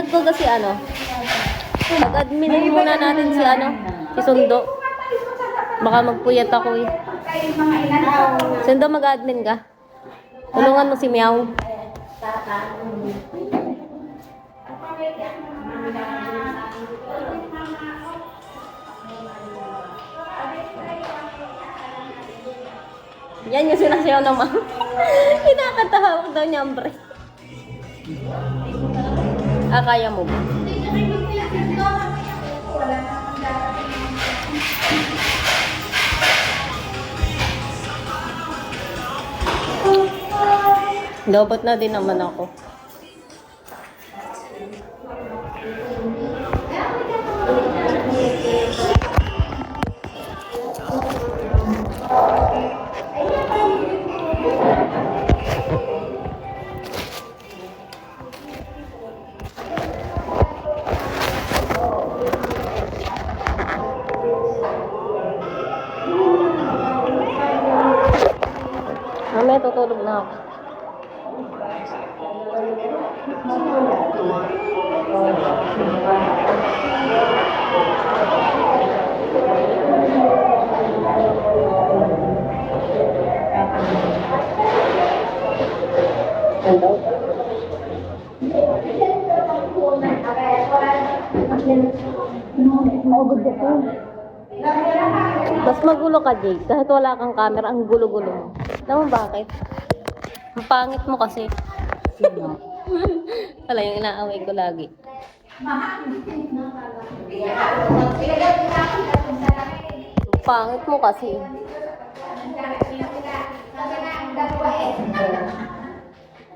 Sunod ko kasi ano. Pag-adminin muna natin si ano. Si Sundo. Baka magpuyat ako eh. Sundo, mag-admin ka. Tulungan mo si Meow. Yan yung sinasayaw ng mama. Kinakatahawak daw niya ang break. Kaya mo ba? Dapat na din naman ako. Mamaya tutulog na ako. Mas magulo ka, Jake. Kahit wala kang camera, ang gulo-gulo mo. Alam mo bakit? Ang pangit mo kasi. Wala yung inaaway ko lagi. Ang pangit mo kasi.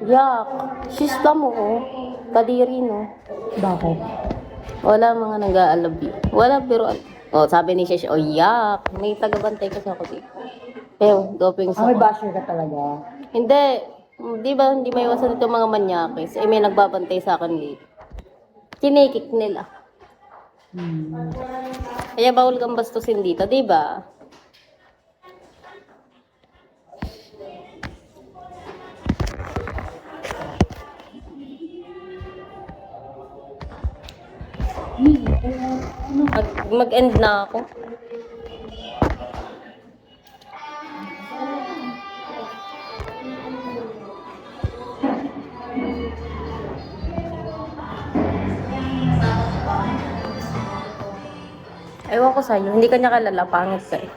Yak. Sista mo, oh. Kadiri, no? Bakit? Wala mga nag-aalabi. Wala, pero... Oh, sabi ni Shesh, oh, yak. May tagabantay kasi ako dito. Pero, doping sa... May basher ka talaga. Hindi. Di ba, hindi may iwasan itong mga manyakis. Eh, may nagbabantay sa akin dito. Kinikik nila. Kaya bawal kang bastusin dito, di ba? Mag-end na ako. Ewan ko sa'yo, hindi ka niya kalala, pangit ka eh.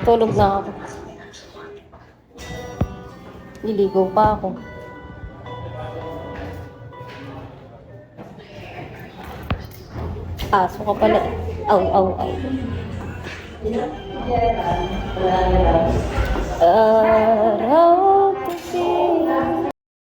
Tulog na ako. Niligo pa ako. Aso ka pala. Aw, aw, aw.